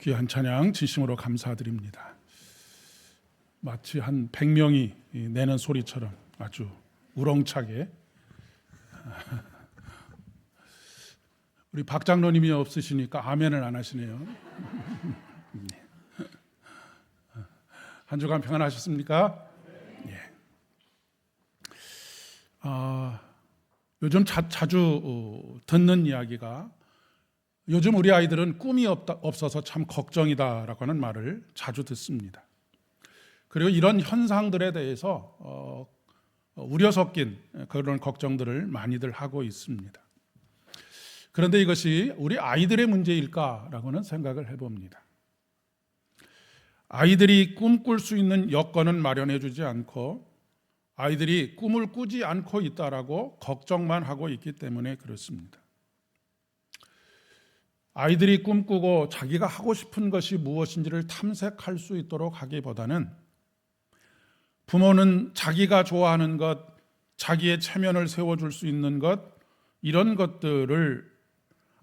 귀한 찬양 진심으로 감사드립니다. 마치 한 100명이 내는 소리처럼 아주 우렁차게. 우리 박 장로님이 없으시니까 아멘을 안 하시네요. 한 주간 평안하셨습니까? 예. 요즘 자주 듣는 이야기가, 요즘 우리 아이들은 꿈이 없어서 참 걱정이다라고 하는 말을 자주 듣습니다. 그리고 이런 현상들에 대해서 우려 섞인 그런 걱정들을 많이들 하고 있습니다. 그런데 이것이 우리 아이들의 문제일까라고는 생각을 해봅니다. 아이들이 꿈꿀 수 있는 여건은 마련해 주지 않고 아이들이 꿈을 꾸지 않고 있다라고 걱정만 하고 있기 때문에 그렇습니다. 아이들이 꿈꾸고 자기가 하고 싶은 것이 무엇인지를 탐색할 수 있도록 하기보다는 부모는 자기가 좋아하는 것, 자기의 체면을 세워줄 수 있는 것, 이런 것들을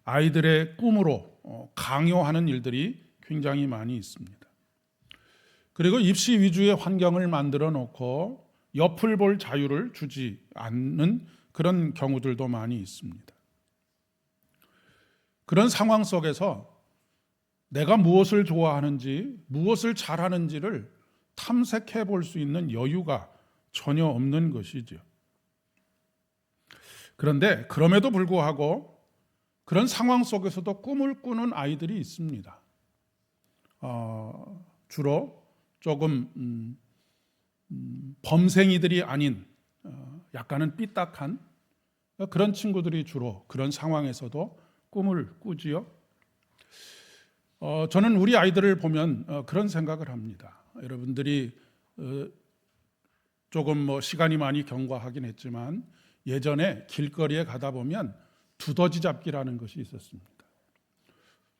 아이들의 꿈으로 강요하는 일들이 굉장히 많이 있습니다. 그리고 입시 위주의 환경을 만들어 놓고 옆을 볼 자유를 주지 않는 그런 경우들도 많이 있습니다. 그런 상황 속에서 내가 무엇을 좋아하는지, 무엇을 잘하는지를 탐색해 볼 수 있는 여유가 전혀 없는 것이죠. 그런데 그럼에도 불구하고 그런 상황 속에서도 꿈을 꾸는 아이들이 있습니다. 주로 조금 범생이들이 아닌 약간은 삐딱한 그런 친구들이 주로 그런 상황에서도 꿈을 꾸지요. 저는 우리 아이들을 보면 그런 생각을 합니다. 여러분들이 조금 시간이 많이 경과하긴 했지만 예전에 길거리에 가다 보면 두더지 잡기라는 것이 있었습니다.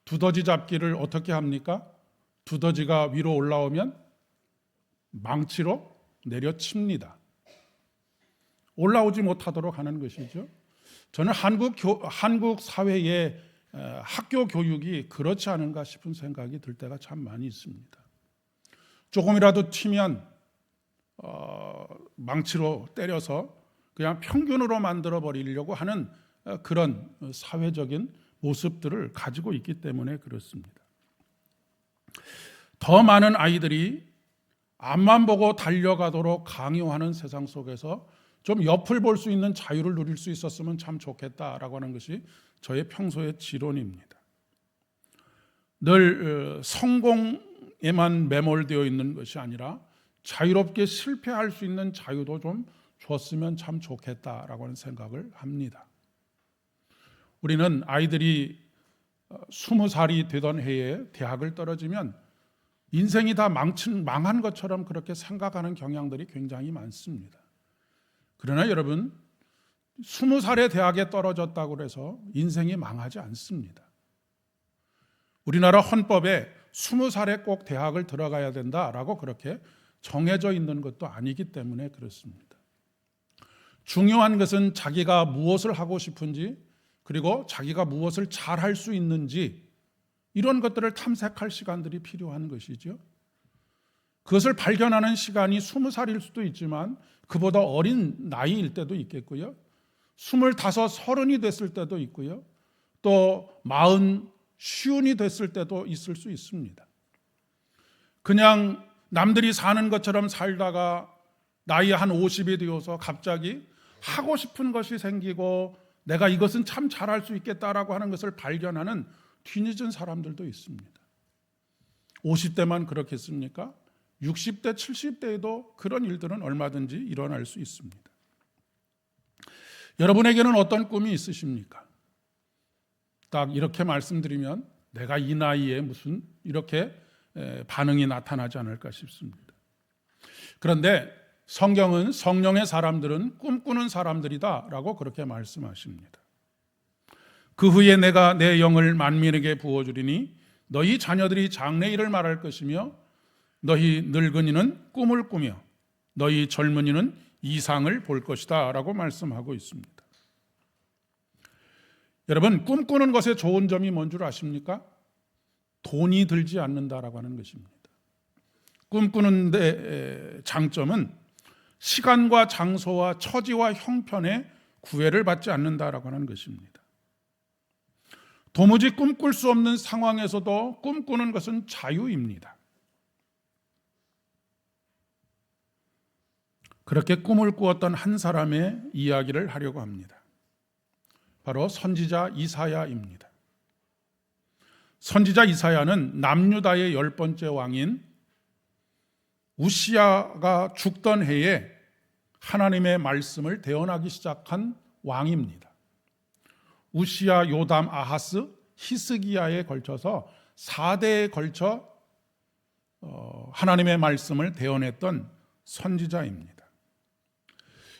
두더지 잡기를 어떻게 합니까? 두더지가 위로 올라오면 망치로 내려칩니다. 올라오지 못하도록 하는 것이죠. 저는 한국 사회의 학교 교육이 그렇지 않은가 싶은 생각이 들 때가 참 많이 있습니다. 조금이라도 튀면 망치로 때려서 그냥 평균으로 만들어 버리려고 하는 그런 사회적인 모습들을 가지고 있기 때문에 그렇습니다. 더 많은 아이들이 앞만 보고 달려가도록 강요하는 세상 속에서 좀 옆을 볼 수 있는 자유를 누릴 수 있었으면 참 좋겠다라고 하는 것이 저의 평소의 지론입니다. 늘 성공에만 매몰되어 있는 것이 아니라 자유롭게 실패할 수 있는 자유도 좀 줬으면 참 좋겠다라고 하는 생각을 합니다. 우리는 아이들이 20살이 되던 해에 대학을 떨어지면 인생이 다 망한 것처럼 그렇게 생각하는 경향들이 굉장히 많습니다. 그러나 여러분, 20살에 대학에 떨어졌다고 해서 인생이 망하지 않습니다. 우리나라 헌법에 20살에 꼭 대학을 들어가야 된다라고 그렇게 정해져 있는 것도 아니기 때문에 그렇습니다. 중요한 것은 자기가 무엇을 하고 싶은지, 그리고 자기가 무엇을 잘할 수 있는지, 이런 것들을 탐색할 시간들이 필요한 것이죠. 그것을 발견하는 시간이 20살일 수도 있지만 그보다 어린 나이일 때도 있겠고요. 25, 30이 됐을 때도 있고요. 또 40, 50이 됐을 때도 있을 수 있습니다. 그냥 남들이 사는 것처럼 살다가 나이 한 50이 되어서 갑자기 하고 싶은 것이 생기고 내가 이것은 참 잘할 수 있겠다라고 하는 것을 발견하는 뒤늦은 사람들도 있습니다. 50대만 그렇겠습니까? 60대, 70대에도 그런 일들은 얼마든지 일어날 수 있습니다. 여러분에게는 어떤 꿈이 있으십니까? 딱 이렇게 말씀드리면 내가 이 나이에 무슨 이렇게 반응이 나타나지 않을까 싶습니다. 그런데 성경은 성령의 사람들은 꿈꾸는 사람들이다라고 그렇게 말씀하십니다. 그 후에 내가 내 영을 만민에게 부어주리니 너희 자녀들이 장래일을 말할 것이며 너희 늙은이는 꿈을 꾸며 너희 젊은이는 이상을 볼 것이다 라고 말씀하고 있습니다. 여러분, 꿈꾸는 것의 좋은 점이 뭔 줄 아십니까? 돈이 들지 않는다라고 하는 것입니다. 꿈꾸는 데 장점은 시간과 장소와 처지와 형편에 구애를 받지 않는다라고 하는 것입니다. 도무지 꿈꿀 수 없는 상황에서도 꿈꾸는 것은 자유입니다. 그렇게 꿈을 꾸었던 한 사람의 이야기를 하려고 합니다. 바로 선지자 이사야입니다. 선지자 이사야는 남유다의 10번째 왕인 우시야가 죽던 해에 하나님의 말씀을 대언하기 시작한 왕입니다. 우시야, 요담, 아하스, 히스기야에 걸쳐서 4대에 걸쳐 하나님의 말씀을 대언했던 선지자입니다.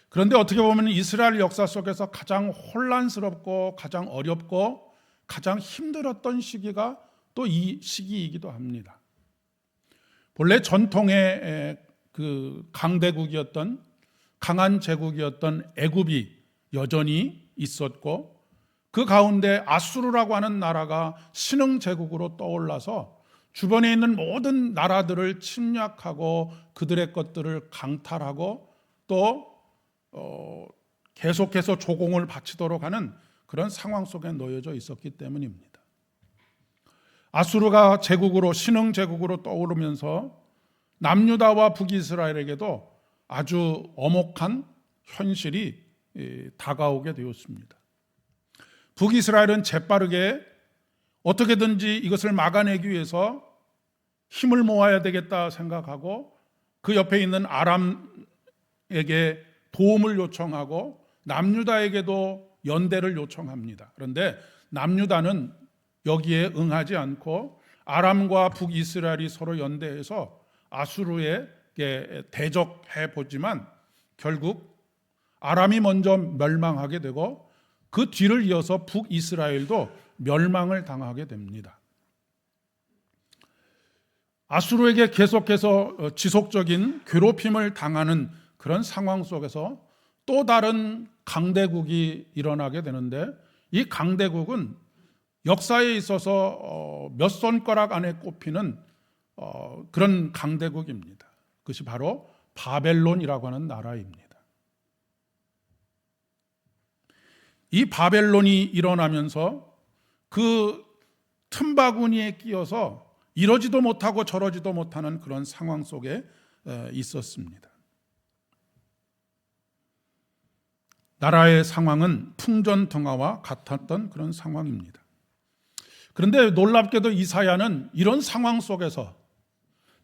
그런데 어떻게 보면 이스라엘 역사 속에서 가장 혼란스럽고 가장 어렵고 가장 힘들었던 시기가 또 이 시기이기도 합니다. 본래 전통의 그 강대국이었던 강한 제국이었던 애굽이 여전히 있었고 그 가운데 아수르라고 하는 나라가 신흥 제국으로 떠올라서 주변에 있는 모든 나라들을 침략하고 그들의 것들을 강탈하고 또 계속해서 조공을 바치도록 하는 그런 상황 속에 놓여져 있었기 때문입니다. 아수르가 제국으로 신흥 제국으로 떠오르면서 남유다와 북이스라엘에게도 아주 엄혹한 현실이 다가오게 되었습니다. 북이스라엘은 재빠르게 어떻게든지 이것을 막아내기 위해서 힘을 모아야 되겠다 생각하고 그 옆에 있는 아람에게 도움을 요청하고 남유다에게도 연대를 요청합니다. 그런데 남유다는 여기에 응하지 않고 아람과 북이스라엘이 서로 연대해서 아수르에게 대적해 보지만 결국 아람이 먼저 멸망하게 되고 그 뒤를 이어서 북이스라엘도 멸망을 당하게 됩니다. 아수르에게 계속해서 지속적인 괴롭힘을 당하는 그런 상황 속에서 또 다른 강대국이 일어나게 되는데 이 강대국은 역사에 있어서 몇 손가락 안에 꼽히는 그런 강대국입니다. 그것이 바로 바벨론이라고 하는 나라입니다. 이 바벨론이 일어나면서 그 틈바구니에 끼어서 이러지도 못하고 저러지도 못하는 그런 상황 속에 있었습니다. 나라의 상황은 풍전등화와 같았던 그런 상황입니다. 그런데 놀랍게도 이사야는 이런 상황 속에서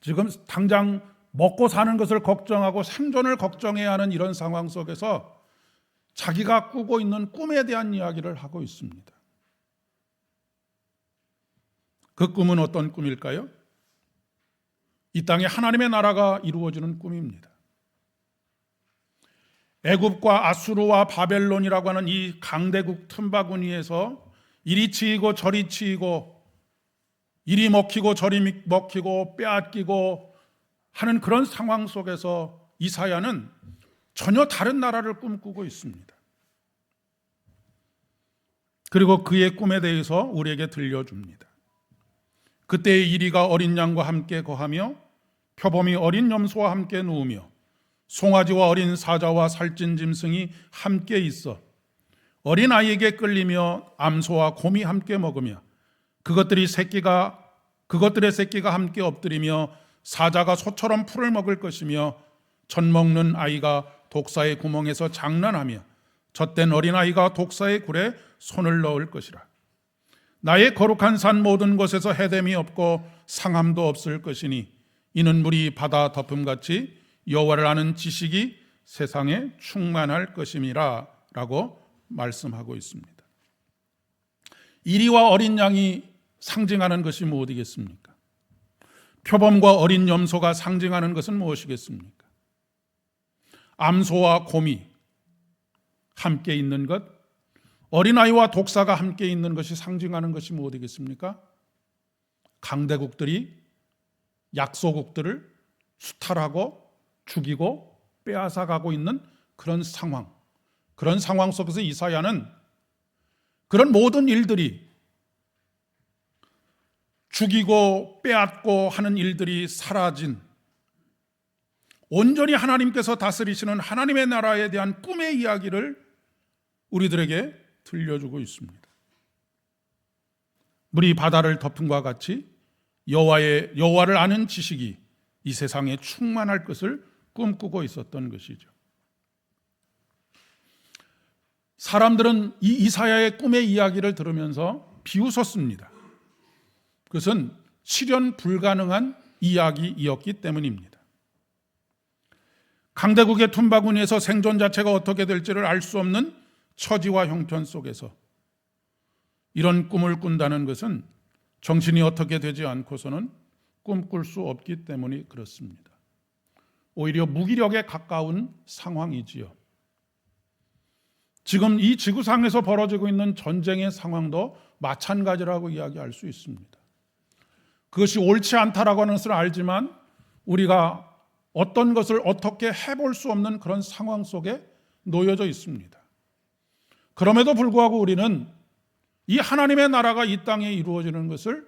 지금 당장 먹고 사는 것을 걱정하고 생존을 걱정해야 하는 이런 상황 속에서 자기가 꾸고 있는 꿈에 대한 이야기를 하고 있습니다. 그 꿈은 어떤 꿈일까요? 이 땅에 하나님의 나라가 이루어지는 꿈입니다. 애굽과 아수르와 바벨론이라고 하는 이 강대국 틈바구니에서 이리 치이고 저리 치이고 이리 먹히고 저리 먹히고 빼앗기고 하는 그런 상황 속에서 이사야는 전혀 다른 나라를 꿈꾸고 있습니다. 그리고 그의 꿈에 대해서 우리에게 들려줍니다. 그때의 이리가 어린 양과 함께 거하며 표범이 어린 염소와 함께 누우며 송아지와 어린 사자와 살찐 짐승이 함께 있어 어린 아이에게 끌리며 암소와 곰이 함께 먹으며 그것들의 새끼가 함께 엎드리며 사자가 소처럼 풀을 먹을 것이며 젖 먹는 아이가 독사의 구멍에서 장난하며 젖된 어린아이가 독사의 굴에 손을 넣을 것이라. 나의 거룩한 산 모든 곳에서 해됨이 없고 상함도 없을 것이니 이는 물이 바다 덮음같이 여호와를 아는 지식이 세상에 충만할 것임이라 라고 말씀하고 있습니다. 이리와 어린 양이 상징하는 것이 무엇이겠습니까? 표범과 어린 염소가 상징하는 것은 무엇이겠습니까? 암소와 곰이 함께 있는 것, 어린아이와 독사가 함께 있는 것이 상징하는 것이 무엇이겠습니까? 강대국들이 약소국들을 수탈하고 죽이고 빼앗아가고 있는 그런 상황 속에서 이사야는 그런 모든 일들이 죽이고 빼앗고 하는 일들이 사라진, 온전히 하나님께서 다스리시는 하나님의 나라에 대한 꿈의 이야기를 우리들에게 들려주고 있습니다. 물이 바다를 덮음과 같이 여호와를 아는 지식이 이 세상에 충만할 것을 꿈꾸고 있었던 것이죠. 사람들은 이 이사야의 꿈의 이야기를 들으면서 비웃었습니다. 그것은 실현 불가능한 이야기이었기 때문입니다. 강대국의 tum바구니에서 생존 자체가 어떻게 될지를 알 수 없는 처지와 형편 속에서 이런 꿈을 꾼다는 것은 정신이 어떻게 되지 않고서는 꿈꿀 수 없기 때문이 그렇습니다. 오히려 무기력에 가까운 상황이지요. 지금 이 지구상에서 벌어지고 있는 전쟁의 상황도 마찬가지라고 이야기할 수 있습니다. 그것이 옳지 않다라고 하는 것을 알지만 우리가 어떤 것을 어떻게 해볼 수 없는 그런 상황 속에 놓여져 있습니다. 그럼에도 불구하고 우리는 이 하나님의 나라가 이 땅에 이루어지는 것을,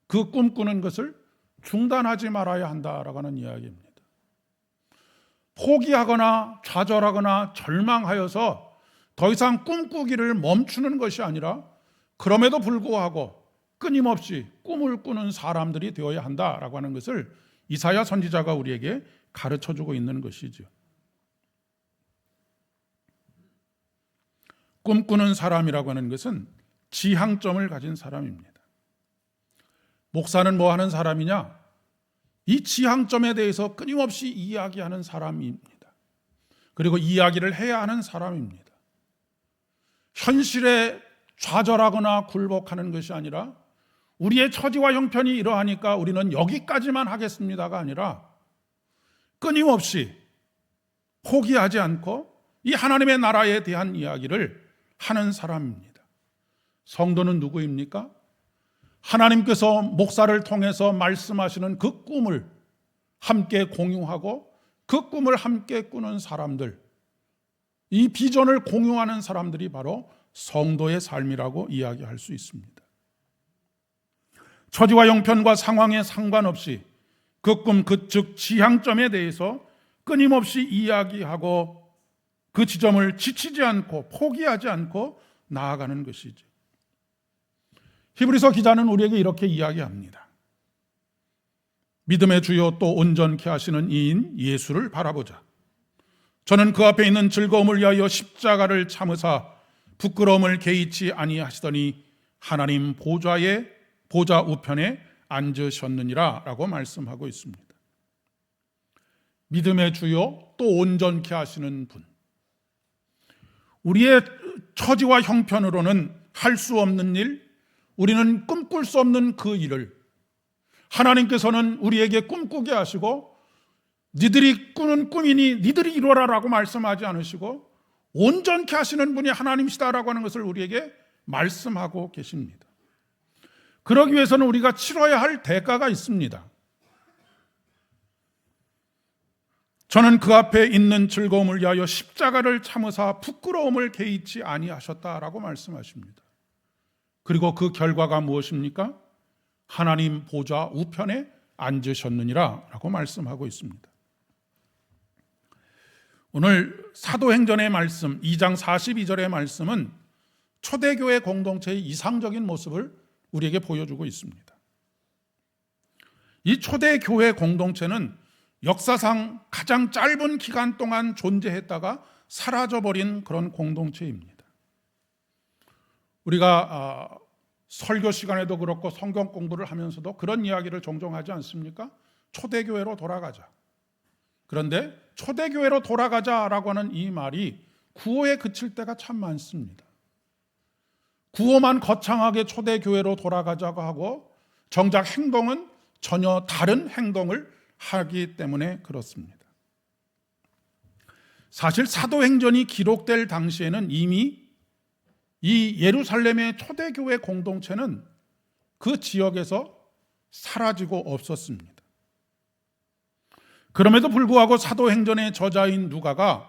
그 꿈꾸는 것을 중단하지 말아야 한다라고 하는 이야기입니다. 포기하거나 좌절하거나 절망하여서 더 이상 꿈꾸기를 멈추는 것이 아니라 그럼에도 불구하고 끊임없이 꿈을 꾸는 사람들이 되어야 한다라고 하는 것을 이사야 선지자가 우리에게 가르쳐주고 있는 것이죠. 꿈꾸는 사람이라고 하는 것은 지향점을 가진 사람입니다. 목사는 뭐 하는 사람이냐? 이 지향점에 대해서 끊임없이 이야기하는 사람입니다. 그리고 이야기를 해야 하는 사람입니다. 현실에 좌절하거나 굴복하는 것이 아니라 우리의 처지와 형편이 이러하니까 우리는 여기까지만 하겠습니다가 아니라 끊임없이 포기하지 않고 이 하나님의 나라에 대한 이야기를 하는 사람입니다. 성도는 누구입니까? 하나님께서 목사를 통해서 말씀하시는 그 꿈을 함께 공유하고 그 꿈을 함께 꾸는 사람들, 이 비전을 공유하는 사람들이 바로 성도의 삶이라고 이야기할 수 있습니다. 처지와 형편과 상황에 상관없이 그 꿈, 즉 지향점에 대해서 끊임없이 이야기하고 그 지점을 지치지 않고 포기하지 않고 나아가는 것이죠. 히브리서 기자는 우리에게 이렇게 이야기합니다. 믿음의 주요 또 온전케 하시는 이인 예수를 바라보자. 저는 그 앞에 있는 즐거움을 위하여 십자가를 참으사 부끄러움을 개의치 아니하시더니 하나님 보좌 우편에 앉으셨느니라 라고 말씀하고 있습니다. 믿음의 주요 또 온전케 하시는 분, 우리의 처지와 형편으로는 할 수 없는 일, 우리는 꿈꿀 수 없는 그 일을 하나님께서는 우리에게 꿈꾸게 하시고 니들이 꾸는 꿈이니 니들이 이루어라라고 말씀하지 않으시고 온전케 하시는 분이 하나님이시다라고 하는 것을 우리에게 말씀하고 계십니다. 그러기 위해서는 우리가 치러야 할 대가가 있습니다. 저는 그 앞에 있는 즐거움을 위하여 십자가를 참으사 부끄러움을 개의치 아니하셨다라고 말씀하십니다. 그리고 그 결과가 무엇입니까? 하나님 보좌 우편에 앉으셨느니라 라고 말씀하고 있습니다. 오늘 사도행전의 말씀 2장 42절의 말씀은 초대교회 공동체의 이상적인 모습을 우리에게 보여주고 있습니다. 이 초대교회 공동체는 역사상 가장 짧은 기간 동안 존재했다가 사라져버린 그런 공동체입니다. 우리가 설교 시간에도 그렇고 성경 공부를 하면서도 그런 이야기를 종종 하지 않습니까? 초대교회로 돌아가자. 그런데 초대교회로 돌아가자라고 하는 이 말이 구호에 그칠 때가 참 많습니다. 구호만 거창하게 초대교회로 돌아가자고 하고 정작 행동은 전혀 다른 행동을 하기 때문에 그렇습니다. 사실 사도행전이 기록될 당시에는 이미 이 예루살렘의 초대교회 공동체는 그 지역에서 사라지고 없었습니다. 그럼에도 불구하고 사도행전의 저자인 누가가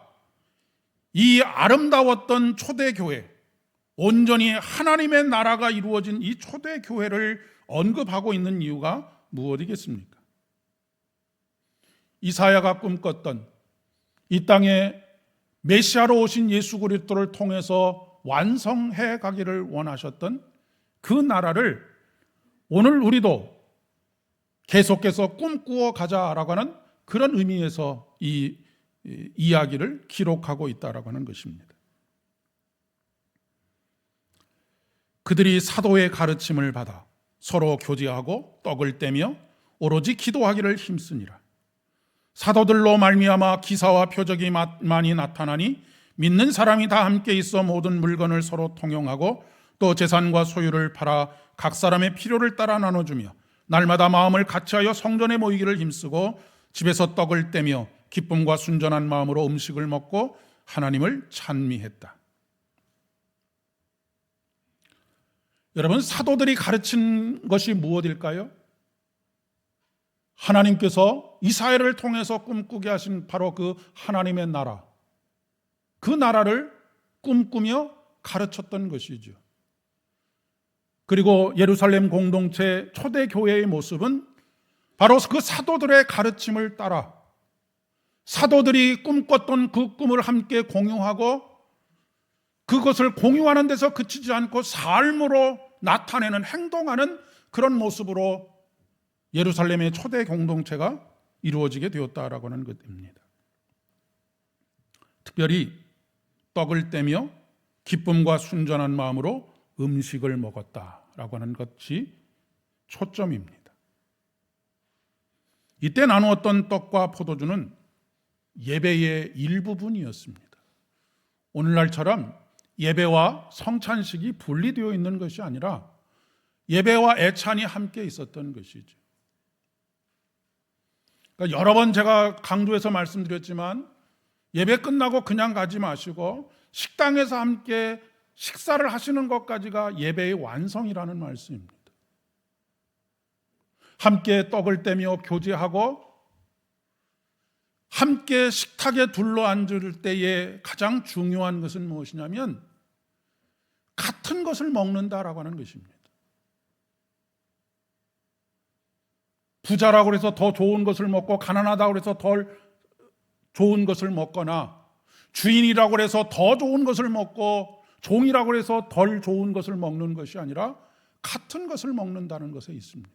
이 아름다웠던 초대교회, 온전히 하나님의 나라가 이루어진 이 초대 교회를 언급하고 있는 이유가 무엇이겠습니까? 이사야가 꿈꿨던 이 땅에 메시아로 오신 예수 그리스도를 통해서 완성해 가기를 원하셨던 그 나라를 오늘 우리도 계속해서 꿈꾸어 가자라고 하는 그런 의미에서 이 이야기를 기록하고 있다라고 하는 것입니다. 그들이 사도의 가르침을 받아 서로 교제하고 떡을 떼며 오로지 기도하기를 힘쓰니라. 사도들로 말미암아 기사와 표적이 많이 나타나니 믿는 사람이 다 함께 있어 모든 물건을 서로 통용하고 또 재산과 소유를 팔아 각 사람의 필요를 따라 나눠주며 날마다 마음을 같이하여 성전에 모이기를 힘쓰고 집에서 떡을 떼며 기쁨과 순전한 마음으로 음식을 먹고 하나님을 찬미했다. 여러분, 사도들이 가르친 것이 무엇일까요? 하나님께서 이스라엘을 통해서 꿈꾸게 하신 바로 그 하나님의 나라, 그 나라를 꿈꾸며 가르쳤던 것이죠. 그리고 예루살렘 공동체 초대 교회의 모습은 바로 그 사도들의 가르침을 따라 사도들이 꿈꿨던 그 꿈을 함께 공유하고 그것을 공유하는 데서 그치지 않고 삶으로 나타내는, 행동하는 그런 모습으로 예루살렘의 초대 공동체가 이루어지게 되었다라고 하는 것입니다. 특별히 떡을 떼며 기쁨과 순전한 마음으로 음식을 먹었다라고 하는 것이 초점입니다. 이때 나누었던 떡과 포도주는 예배의 일부분이었습니다. 오늘날처럼 예배와 성찬식이 분리되어 있는 것이 아니라 예배와 애찬이 함께 있었던 것이죠. 그러니까 여러 번 제가 강조해서 말씀드렸지만 예배 끝나고 그냥 가지 마시고 식당에서 함께 식사를 하시는 것까지가 예배의 완성이라는 말씀입니다. 함께 떡을 떼며 교제하고 함께 식탁에 둘러앉을 때에 가장 중요한 것은 무엇이냐면 같은 것을 먹는다라고 하는 것입니다. 부자라고 해서 더 좋은 것을 먹고 가난하다고 해서 덜 좋은 것을 먹거나 주인이라고 해서 더 좋은 것을 먹고 종이라고 해서 덜 좋은 것을 먹는 것이 아니라 같은 것을 먹는다는 것에 있습니다.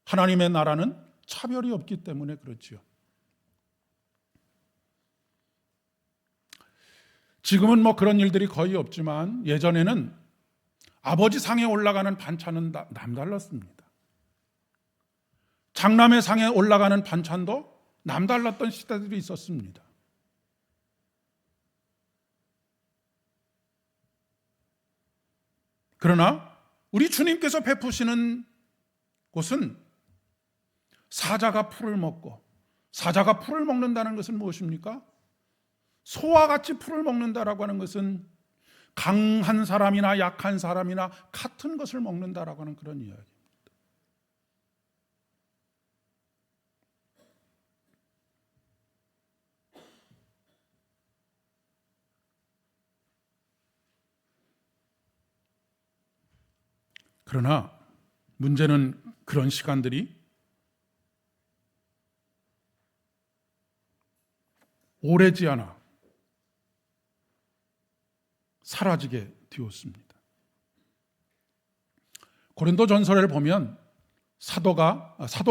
하나님의 나라는 차별이 없기 때문에 그렇지요. 지금은 그런 일들이 거의 없지만 예전에는 아버지 상에 올라가는 반찬은 남달랐습니다. 장남의 상에 올라가는 반찬도 남달랐던 시대들이 있었습니다. 그러나 우리 주님께서 베푸시는 곳은 사자가 풀을 먹고, 사자가 풀을 먹는다는 것은 무엇입니까? 소와 같이 풀을 먹는다라고 하는 것은 강한 사람이나 약한 사람이나 같은 것을 먹는다라고 하는 그런 이야기입니다. 그러나 문제는 그런 시간들이 오래지 않아 사라지게 되었습니다. 고린도 전서를 보면 사도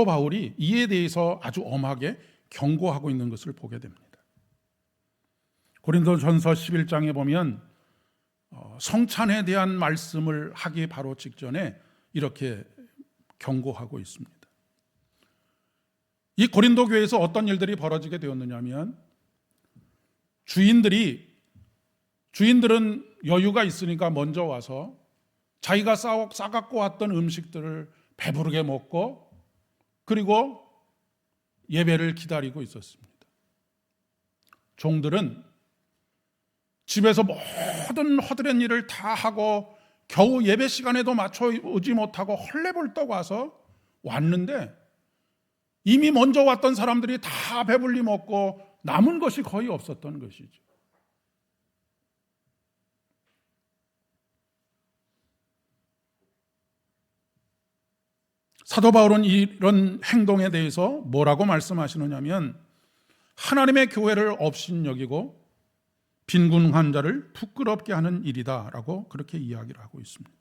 바울이 이에 대해서 아주 엄하게 경고하고 있는 것을 보게 됩니다. 고린도 전서 11장에 보면 성찬에 대한 말씀을 하기 바로 직전에 이렇게 경고하고 있습니다. 이 고린도 교회에서 어떤 일들이 벌어지게 되었느냐면 주인들은 여유가 있으니까 먼저 와서 자기가 싸갖고 왔던 음식들을 배부르게 먹고 그리고 예배를 기다리고 있었습니다. 종들은 집에서 모든 허드렛 일을 다 하고 겨우 예배 시간에도 맞춰 오지 못하고 헐레벌떡 와서 왔는데 이미 먼저 왔던 사람들이 다 배불리 먹고 남은 것이 거의 없었던 것이죠. 사도 바울은 이런 행동에 대해서 뭐라고 말씀하시느냐면 하나님의 교회를 업신여기고 빈궁한 자를 부끄럽게 하는 일이다라고 그렇게 이야기를 하고 있습니다.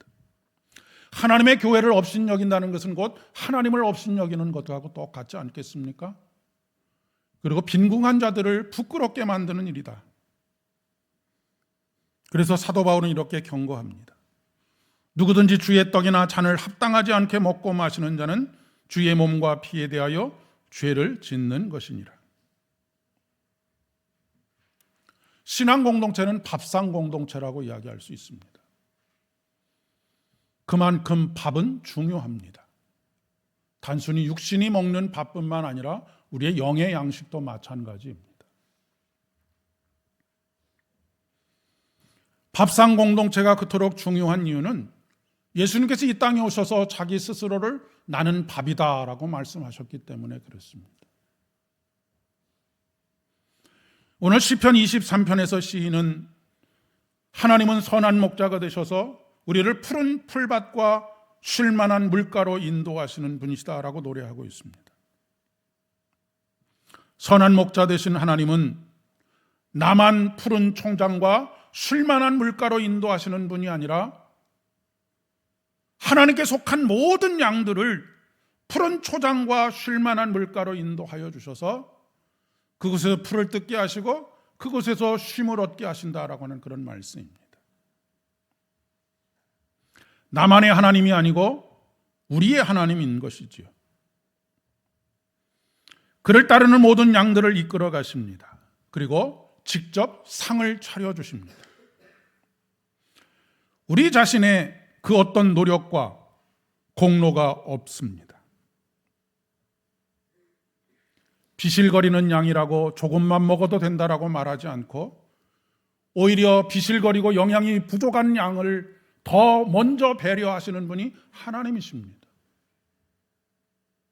하나님의 교회를 업신여긴다는 것은 곧 하나님을 업신여기는 것하고 똑같지 않겠습니까? 그리고 빈궁한 자들을 부끄럽게 만드는 일이다. 그래서 사도 바울은 이렇게 경고합니다. 누구든지 주의 떡이나 잔을 합당하지 않게 먹고 마시는 자는 주의 몸과 피에 대하여 죄를 짓는 것이니라. 신앙 공동체는 밥상 공동체라고 이야기할 수 있습니다. 그만큼 밥은 중요합니다. 단순히 육신이 먹는 밥뿐만 아니라 우리의 영의 양식도 마찬가지입니다. 밥상 공동체가 그토록 중요한 이유는 예수님께서 이 땅에 오셔서 자기 스스로를 나는 밥이다라고 말씀하셨기 때문에 그렇습니다. 오늘 시편 23편에서 시인은 하나님은 선한 목자가 되셔서 우리를 푸른 풀밭과 쉴만한 물가로 인도하시는 분이시다라고 노래하고 있습니다. 선한 목자 되신 하나님은 나만 푸른 총장과 쉴만한 물가로 인도하시는 분이 아니라 하나님께 속한 모든 양들을 푸른 초장과 쉴만한 물가로 인도하여 주셔서 그곳에서 풀을 뜯게 하시고 그곳에서 쉼을 얻게 하신다라고 하는 그런 말씀입니다. 나만의 하나님이 아니고 우리의 하나님인 것이지요. 그를 따르는 모든 양들을 이끌어 가십니다. 그리고 직접 상을 차려주십니다. 우리 자신의 그 어떤 노력과 공로가 없습니다. 비실거리는 양이라고 조금만 먹어도 된다라고 말하지 않고 오히려 비실거리고 영양이 부족한 양을 더 먼저 배려하시는 분이 하나님이십니다.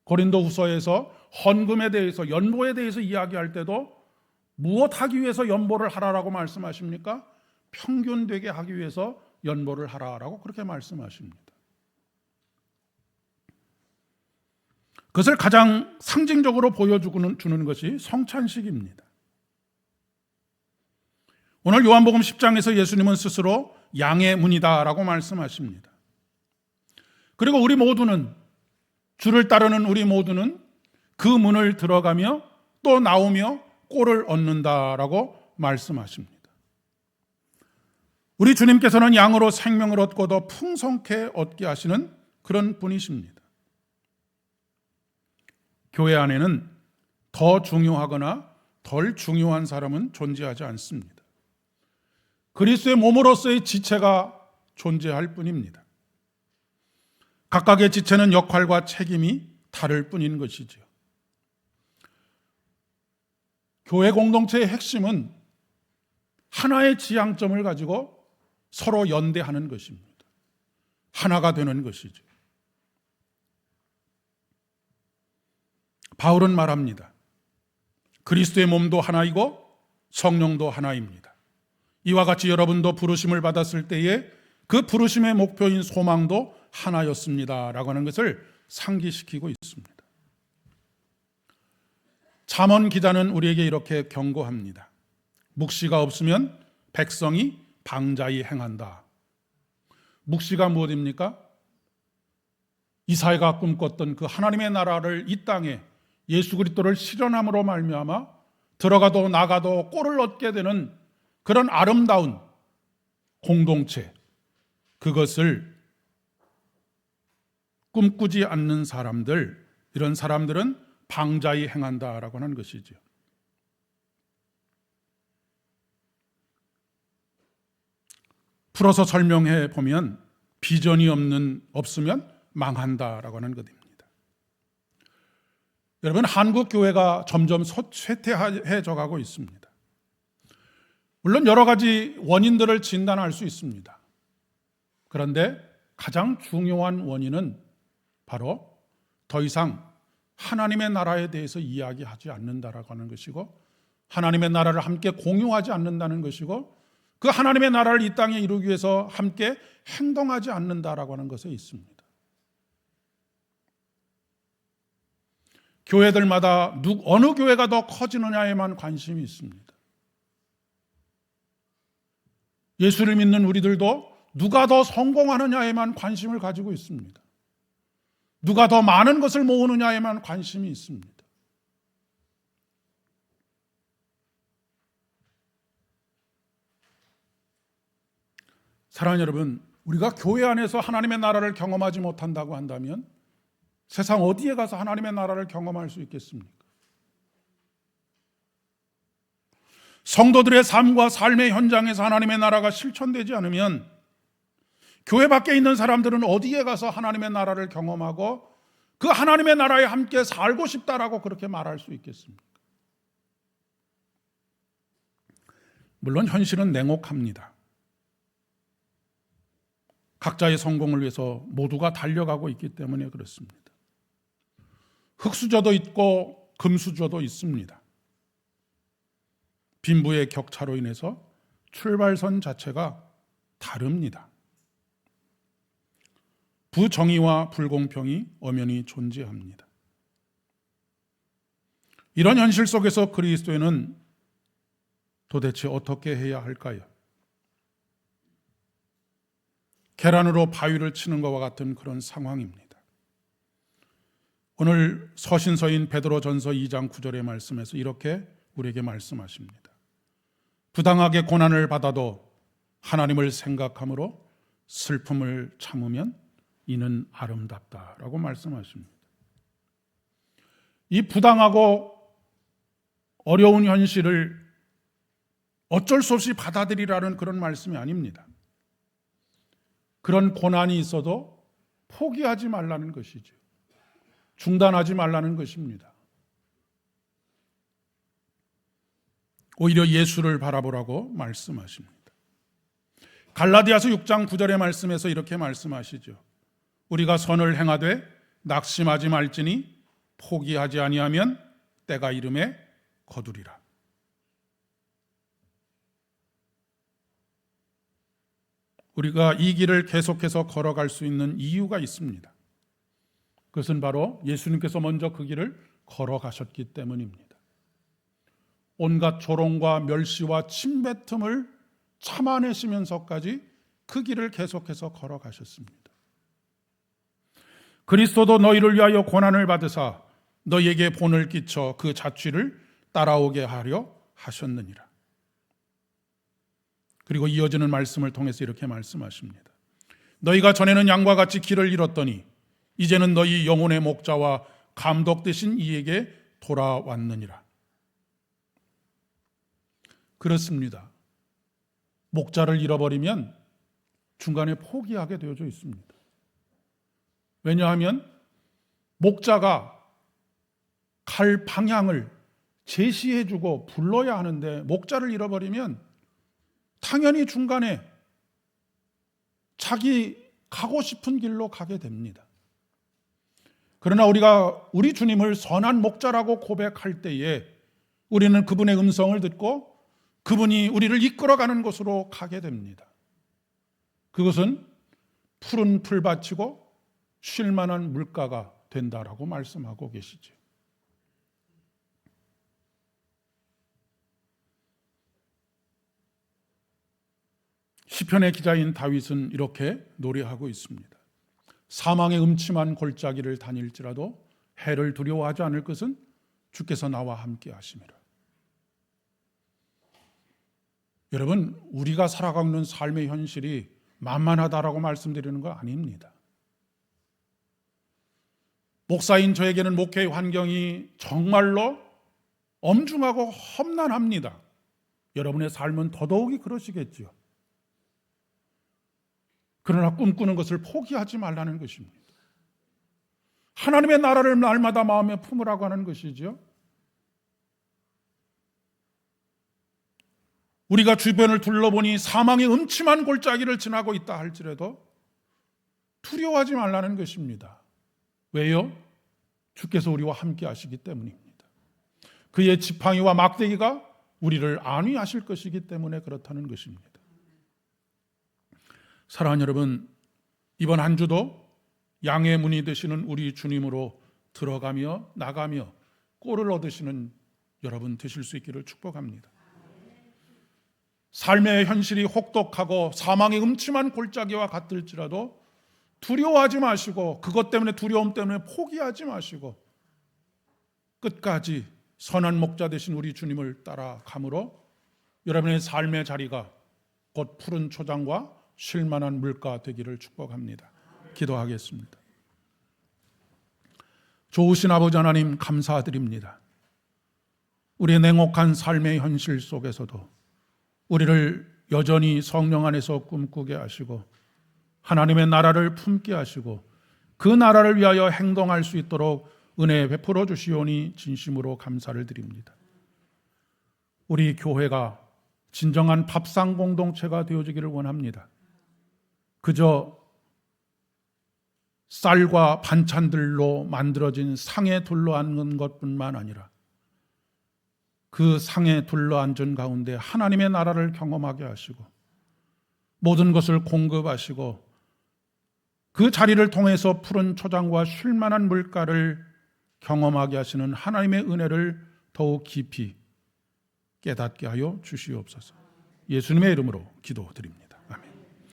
고린도후서에서 헌금에 대해서 연보에 대해서 이야기할 때도 무엇하기 위해서 연보를 하라라고 말씀하십니까? 평균되게 하기 위해서 연보를 하라라고 그렇게 말씀하십니다. 그것을 가장 상징적으로 보여주는 것이 성찬식입니다. 오늘 요한복음 10장에서 예수님은 스스로 양의 문이다라고 말씀하십니다. 그리고 우리 모두는, 주를 따르는 우리 모두는 그 문을 들어가며 또 나오며 꼴을 얻는다라고 말씀하십니다. 우리 주님께서는 양으로 생명을 얻고 더 풍성케 얻게 하시는 그런 분이십니다. 교회 안에는 더 중요하거나 덜 중요한 사람은 존재하지 않습니다. 그리스도의 몸으로서의 지체가 존재할 뿐입니다. 각각의 지체는 역할과 책임이 다를 뿐인 것이지요. 교회 공동체의 핵심은 하나의 지향점을 가지고 서로 연대하는 것입니다. 하나가 되는 것이죠. 바울은 말합니다. 그리스도의 몸도 하나이고 성령도 하나입니다. 이와 같이 여러분도 부르심을 받았을 때에 그 부르심의 목표인 소망도 하나였습니다 라고 하는 것을 상기시키고 있습니다. 잠언 기자는 우리에게 이렇게 경고합니다. 묵시가 없으면 백성이 방자히 행한다. 묵시가 무엇입니까? 이사야가 꿈꿨던 그 하나님의 나라를 이 땅에 예수 그리스도를 실현함으로 말미암아 들어가도 나가도 꼴을 얻게 되는 그런 아름다운 공동체, 그것을 꿈꾸지 않는 사람들, 이런 사람들은 방자히 행한다라고 하는 것이죠. 풀어서 설명해 보면 비전이 없으면 망한다라고 하는 것입니다. 여러분, 한국 교회가 점점 쇠퇴해져 가고 있습니다. 물론 여러 가지 원인들을 진단할 수 있습니다. 그런데 가장 중요한 원인은 바로 더 이상 하나님의 나라에 대해서 이야기하지 않는다라고 하는 것이고, 하나님의 나라를 함께 공유하지 않는다는 것이고, 그 하나님의 나라를 이 땅에 이루기 위해서 함께 행동하지 않는다라고 하는 것에 있습니다. 교회들마다 어느 교회가 더 커지느냐에만 관심이 있습니다. 예수를 믿는 우리들도 누가 더 성공하느냐에만 관심을 가지고 있습니다. 누가 더 많은 것을 모으느냐에만 관심이 있습니다. 사랑하는 여러분, 우리가 교회 안에서 하나님의 나라를 경험하지 못한다고 한다면 세상 어디에 가서 하나님의 나라를 경험할 수 있겠습니까? 성도들의 삶과 삶의 현장에서 하나님의 나라가 실천되지 않으면 교회 밖에 있는 사람들은 어디에 가서 하나님의 나라를 경험하고 그 하나님의 나라에 함께 살고 싶다라고 그렇게 말할 수 있겠습니까? 물론 현실은 냉혹합니다. 각자의 성공을 위해서 모두가 달려가고 있기 때문에 그렇습니다. 흙수저도 있고 금수저도 있습니다. 빈부의 격차로 인해서 출발선 자체가 다릅니다. 부정의와 불공평이 엄연히 존재합니다. 이런 현실 속에서 그리스도인은 도대체 어떻게 해야 할까요? 계란으로 바위를 치는 것과 같은 그런 상황입니다. 오늘 서신서인 베드로전서 2장 9절의 말씀에서 이렇게 우리에게 말씀하십니다. 부당하게 고난을 받아도 하나님을 생각함으로 슬픔을 참으면 이는 아름답다라고 말씀하십니다. 이 부당하고 어려운 현실을 어쩔 수 없이 받아들이라는 그런 말씀이 아닙니다. 그런 고난이 있어도 포기하지 말라는 것이죠. 중단하지 말라는 것입니다. 오히려 예수를 바라보라고 말씀하십니다. 갈라디아서 6장 9절의 말씀에서 이렇게 말씀하시죠. 우리가 선을 행하되 낙심하지 말지니 포기하지 아니하면 때가 이름에 거두리라. 우리가 이 길을 계속해서 걸어갈 수 있는 이유가 있습니다. 그것은 바로 예수님께서 먼저 그 길을 걸어가셨기 때문입니다. 온갖 조롱과 멸시와 침뱉음을 참아내시면서까지 그 길을 계속해서 걸어가셨습니다. 그리스도도 너희를 위하여 고난을 받으사 너희에게 본을 끼쳐 그 자취를 따라오게 하려 하셨느니라. 그리고 이어지는 말씀을 통해서 이렇게 말씀하십니다. 너희가 전에는 양과 같이 길을 잃었더니 이제는 너희 영혼의 목자와 감독 되신 이에게 돌아왔느니라. 그렇습니다. 목자를 잃어버리면 중간에 포기하게 되어져 있습니다. 왜냐하면 목자가 갈 방향을 제시해주고 불러야 하는데 목자를 잃어버리면 당연히 중간에 자기 가고 싶은 길로 가게 됩니다. 그러나 우리가 우리 주님을 선한 목자라고 고백할 때에 우리는 그분의 음성을 듣고 그분이 우리를 이끌어가는 곳으로 가게 됩니다. 그것은 푸른 풀밭이고 쉴만한 물가가 된다라고 말씀하고 계시죠. 시편의 기자인 다윗은 이렇게 노래하고 있습니다. 사망의 음침한 골짜기를 다닐지라도 해를 두려워하지 않을 것은 주께서 나와 함께 하심이라. 여러분, 우리가 살아가고 있는 삶의 현실이 만만하다라고 말씀드리는 거 아닙니다. 목사인 저에게는 목회의 환경이 정말로 엄중하고 험난합니다. 여러분의 삶은 더더욱이 그러시겠죠. 그러나 꿈꾸는 것을 포기하지 말라는 것입니다. 하나님의 나라를 날마다 마음에 품으라고 하는 것이죠. 우리가 주변을 둘러보니 사망의 음침한 골짜기를 지나고 있다 할지라도 두려워하지 말라는 것입니다. 왜요? 주께서 우리와 함께 하시기 때문입니다. 그의 지팡이와 막대기가 우리를 안위하실 것이기 때문에 그렇다는 것입니다. 사랑하는 여러분, 이번 한 주도 양의 문이 되시는 우리 주님으로 들어가며 나가며 꼴을 얻으시는 여러분 되실 수 있기를 축복합니다. 삶의 현실이 혹독하고 사망의 음침한 골짜기와 같을지라도 두려워하지 마시고, 그것 때문에, 두려움 때문에 포기하지 마시고 끝까지 선한 목자 되신 우리 주님을 따라감으로 여러분의 삶의 자리가 곧 푸른 초장과 쉴만한 물가 되기를 축복합니다. 기도하겠습니다. 좋으신 아버지 하나님, 감사드립니다. 우리의 냉혹한 삶의 현실 속에서도 우리를 여전히 성령 안에서 꿈꾸게 하시고 하나님의 나라를 품게 하시고 그 나라를 위하여 행동할 수 있도록 은혜 베풀어 주시오니 진심으로 감사를 드립니다. 우리 교회가 진정한 밥상 공동체가 되어지기를 원합니다. 그저 쌀과 반찬들로 만들어진 상에 둘러앉는 것뿐만 아니라 그 상에 둘러앉은 가운데 하나님의 나라를 경험하게 하시고 모든 것을 공급하시고 그 자리를 통해서 푸른 초장과 쉴만한 물가를 경험하게 하시는 하나님의 은혜를 더욱 깊이 깨닫게 하여 주시옵소서. 예수님의 이름으로 기도드립니다.